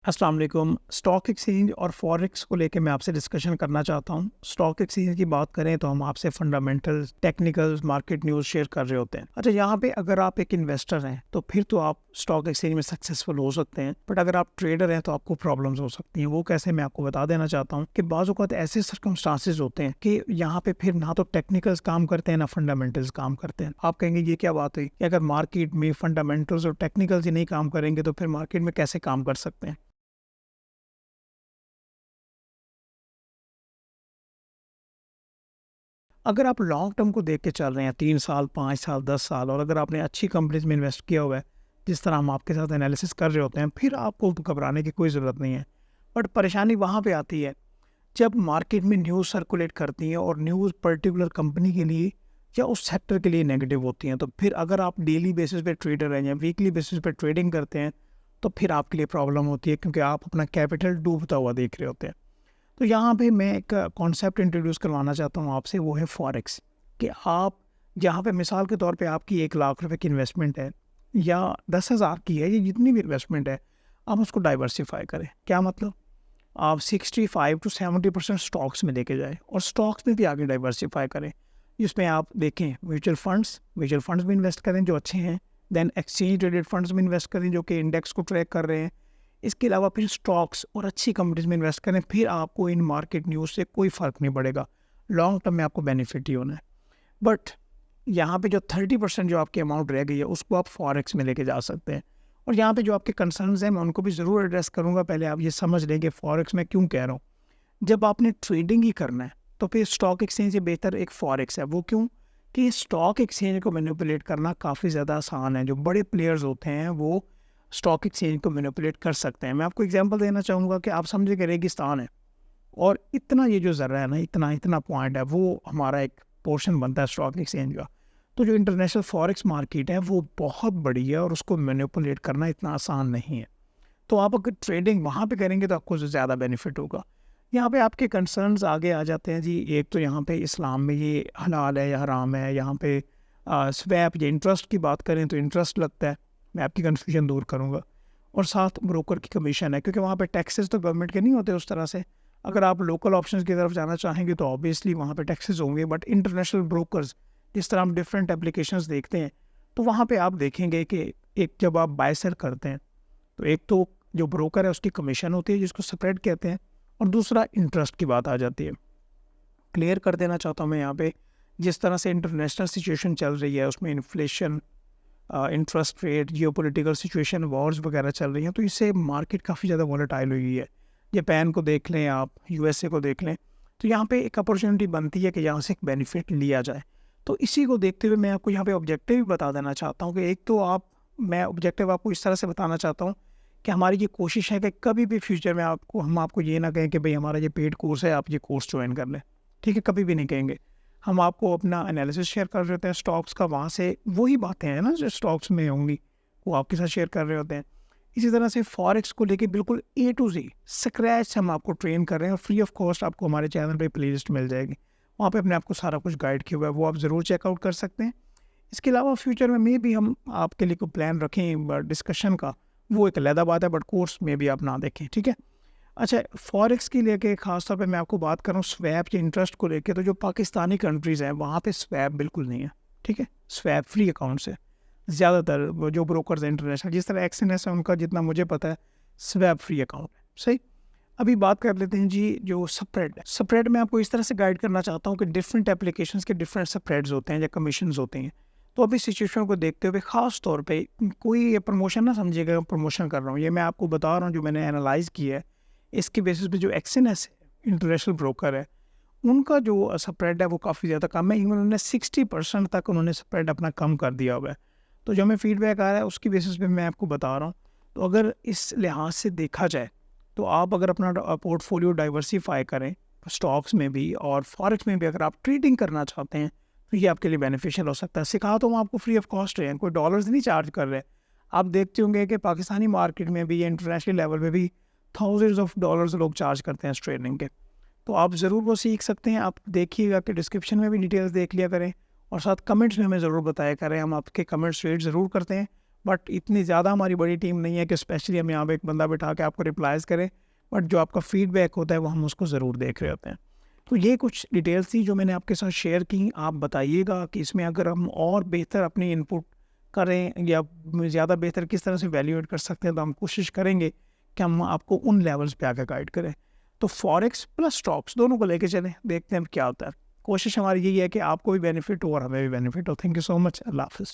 अस्सलाम वालेकुम। Stock exchange और फॉरेक्स को लेके मैं आपसे डिस्कशन करना चाहता हूँ। स्टॉक एक्सचेंज की बात करें तो हम आपसे fundamentals, technicals, market news share कर रहे होते हैं। अच्छा, यहाँ पे अगर आप एक इन्वेस्टर हैं तो फिर तो आप स्टॉक एक्सचेंज में सक्सेसफुल हो सकते हैं, बट अगर आप ट्रेडर हैं तो आपको प्रॉब्लम्स हो सकती हैं। वो कैसे, मैं आपको बता देना चाहता हूँ कि बाज़ औक़ात ऐसे सर्कमस्टांसेस होते हैं कि यहाँ पे फिर ना तो टेक्निकल्स काम करते हैं ना फंडामेंटल्स काम करते हैं। आप कहेंगे ये क्या बात हुई कि अगर मार्केट में फंडामेंटल्स और टेक्निकल्स ही नहीं काम करेंगे तो फिर मार्केट में कैसे काम कर सकते हैं। अगर आप लॉन्ग टर्म को देख के चल रहे हैं 3 साल, 5 साल, 10 साल, और अगर आपने अच्छी कंपनीज़ में इन्वेस्ट किया हुआ है, जिस तरह हम आपके साथ एनालिसिस कर रहे होते हैं, फिर आपको घबराने की कोई ज़रूरत नहीं है। बट परेशानी वहाँ पे आती है, जब मार्केट में न्यूज़ सर्कुलेट करती हैं और न्यूज़ पर्टिकुलर कंपनी के लिए या उस सेक्टर के लिए नेगेटिव होती हैं, तो फिर अगर आप डेली बेसिस पे ट्रेडर हैं या वीकली बेसिस पे ट्रेडिंग करते हैं, तो फिर आपके लिए प्रॉब्लम होती है क्योंकि आप अपना कैपिटल डूबता हुआ देख रहे होते हैं। तो यहाँ पे मैं एक कॉन्सेप्ट इंट्रोड्यूस करवाना चाहता हूँ आपसे, वो है फॉरेक्स। कि आप जहाँ पे मिसाल के तौर पे आपकी 1 लाख रुपए की इन्वेस्टमेंट है या 10,000 की है, या जितनी भी इन्वेस्टमेंट है, आप उसको डाइवर्सिफाई करें। क्या मतलब? आप 65 टू 70% स्टॉक्स में लेके जाएँ और स्टॉक्स में भी आगे डाइवर्सिफाई करें। इसमें आप देखें म्यूचुअल फंड्स में इन्वेस्ट करें जो अच्छे हैं, देन एक्सचेंज ट्रेडेड फंड्स में इन्वेस्ट करें जो कि इंडेक्स को ट्रैक कर रहे हैं। इसके अलावा फिर स्टॉक्स और अच्छी कंपनीज में इन्वेस्ट करें, फिर आपको इन मार्केट न्यूज़ से कोई फ़र्क नहीं पड़ेगा। लॉन्ग टर्म में आपको बेनिफिट ही होना है। बट यहाँ पे जो 30% जो आपकी अमाउंट रह गई है, उसको आप फॉरेक्स में लेके जा सकते हैं। और यहाँ पे जो आपके कंसर्न्स हैं, मैं उनको भी ज़रूर एड्रेस करूँगा। पहले आप ये समझ लें कि फॉरेक्स में क्यों कह रहा हूँ। जब आपने ट्रेडिंग ही करना है, तो फिर स्टॉक एक्सचेंज से बेहतर एक फॉरेक्स है। वो क्यों? कि स्टॉक एक्सचेंज को मैनिपुलेट करना काफ़ी ज़्यादा आसान है। जो बड़े प्लेयर्स होते हैं, वो स्टॉक एक्सचेंज को मैनिपुलेट कर सकते हैं। मैं आपको एग्जांपल देना चाहूँगा कि आप समझिए कि रेगिस्तान है और इतना ये जो ज़र्रा है ना, इतना इतना पॉइंट है, वो हमारा एक पोर्शन बनता है स्टॉक एक्सचेंज का। तो जो इंटरनेशनल फॉरेक्स मार्केट है, वो बहुत बड़ी है और उसको मैनिपुलेट करना इतना आसान नहीं है। तो आप अगर ट्रेडिंग वहाँ पे करेंगे तो आपको ज़्यादा बेनिफिट होगा। यहाँ पे आपके कंसर्न्स आगे आ जाते हैं जी। एक तो यहाँ पे इस्लाम में ये हलाल है या हराम है। यहाँ पे स्वैप या इंटरेस्ट की बात करें तो इंटरेस्ट लगता है। मैं आपकी कन्फ्यूजन दूर करूँगा। और साथ ब्रोकर की कमीशन है, क्योंकि वहाँ पे टैक्सेस तो गवर्नमेंट के नहीं होते उस तरह से। अगर आप लोकल ऑप्शंस की तरफ जाना चाहेंगे तो ऑब्वियसली वहाँ पे टैक्सेस होंगे, बट इंटरनेशनल ब्रोकर्स, जिस तरह हम डिफरेंट एप्लीकेशंस देखते हैं, तो वहाँ पे आप देखेंगे कि एक जब आप बाय सेल करते हैं, तो एक तो जो ब्रोकर है उसकी कमीशन होती है जिसको स्प्रेड कहते हैं, और दूसरा इंटरेस्ट की बात आ जाती है। क्लियर कर देना चाहता हूँ मैं यहाँ पे, जिस तरह से इंटरनेशनल सिचुएशन चल रही है, उसमें inflation, interest rate, geopolitical situation, Wars वगैरह चल रही हैं, तो इससे मार्केट काफ़ी ज़्यादा वॉलेटाइल हुई है। जापान को देख लें आप, यूएसए को देख लें, तो यहाँ पे एक अपॉर्चुनिटी बनती है कि यहाँ से एक बेनिफिट लिया जाए। तो इसी को देखते हुए मैं आपको यहाँ पे ऑब्जेक्टिव भी बता देना चाहता हूँ कि एक तो मैं ऑब्जेक्टिव आपको इस तरह से बताना चाहता हूँ कि हमारी ये कोशिश है कि कभी भी फ्यूचर में हम आपको ये ना कहें कि भाई हमारा ये पेड कोर्स है, आप ये कोर्स ज्वाइन कर लें। ठीक है, कभी भी नहीं कहेंगे। हम आपको अपना एनालिसिस शेयर कर रहे होते हैं स्टॉक्स का, वहाँ से वही बातें हैं ना जो स्टॉक्स में होंगी, वो आपके साथ शेयर कर रहे होते हैं। इसी तरह से फॉरेक्स को लेके बिल्कुल ए टू जी स्क्रैच हम आपको ट्रेन कर रहे हैं, और फ्री ऑफ कॉस्ट आपको हमारे चैनल पे प्लेलिस्ट मिल जाएगी। वहाँ पे अपने आपको सारा कुछ गाइड किया हुआ है, वो आप ज़रूर चेकआउट कर सकते हैं। इसके अलावा फ्यूचर में भी हम आपके लिए कोई प्लान रखें डिस्कशन का, वो एक अलग बात है, बट कोर्स में भी आप ना देखें। ठीक है। अच्छा, फॉरेक्स की लेके ख़ास तौर पे मैं आपको बात कर रहा हूँ स्वैप या इंटरेस्ट को लेके, तो जो पाकिस्तानी कंट्रीज़ हैं वहाँ पे स्वैप बिल्कुल नहीं है। ठीक है, स्वैप फ्री अकाउंट्स है। ज़्यादातर वो जो ब्रोकर्स हैं इंटरनेशनल, जिस तरह एक्सएनएस है उनका, जितना मुझे पता है स्वैप फ्री अकाउंट है। सही। अभी बात कर लेते हैं जी जो स्प्रेड है। स्प्रेड में आपको इस तरह से गाइड करना चाहता हूँ कि डिफरेंट एप्लीकेशंस के डिफरेंट स्प्रेड्स होते हैं या कमीशंस होते हैं। तो अभी सिचुएशन को देखते हुए ख़ास तौर पे कोई ये प्रमोशन ना समझिएगा, प्रमोशन कर रहा हूँ, ये मैं आपको बता रहा हूँ जो मैंने एनालाइज़ किया है। इसके बेसिस पे जो एक्सएनएस है, इंटरनेशनल ब्रोकर है, उनका जो स्प्रेड है वो काफ़ी ज़्यादा कम है। इवन उन्होंने 60% तक उन्होंने स्प्रेड अपना कम कर दिया हुआ है। तो जो हमें फीडबैक आ रहा है उसकी बेसिस पे मैं आपको बता रहा हूँ। तो अगर इस लिहाज से देखा जाए, तो आप अगर अपना पोर्टफोलियो डाइवर्सिफाई करें स्टॉक्स में भी और फॉरेक्स में भी, अगर आप ट्रेडिंग करना चाहते हैं, तो ये आपके लिए बेनिफिशियल हो सकता है। सिखा तो हम आपको फ्री ऑफ कॉस्ट है, कोई डॉलर्स नहीं चार्ज कर रहे। आप देखते होंगे कि पाकिस्तानी मार्केट में भी या इंटरनेशनल लेवल पे भी थाउजेंड्स ऑफ डॉलर्स लोग चार्ज करते हैं इस ट्रेडिंग के। तो आप ज़रूर वो सीख सकते हैं। आप देखिएगा कि डिस्क्रिप्शन में भी डिटेल्स देख लिया करें, और साथ कमेंट्स में हमें ज़रूर बताया करें। हम आपके कमेंट्स रीड ज़रूर करते हैं, बट इतनी ज़्यादा हमारी बड़ी टीम नहीं है कि स्पेशली हम यहाँ पे एक बंदा बिठा के आपको रिप्लाइज़ करें, बट जो आपका फीडबैक होता है वो हम उसको ज़रूर देख रहे होते हैं। तो ये कुछ डिटेल्स थी जो मैंने आपके साथ शेयर की। आप बताइएगा कि इसमें अगर हम और बेहतर अपनी इनपुट करें या ज़्यादा बेहतर किस तरह से वैल्यूएट कर सकते हैं, तो हम कोशिश करेंगे कि हम आपको उन लेवल्स पे आके गाइड करें। तो फॉरेक्स प्लस स्टॉक्स दोनों को लेके चलें, देखते हैं क्या होता है। कोशिश हमारी यही है कि आपको भी बेनिफिट हो और हमें भी बेनिफिट हो। Thank you so much. अल्लाह हाफ़िज़।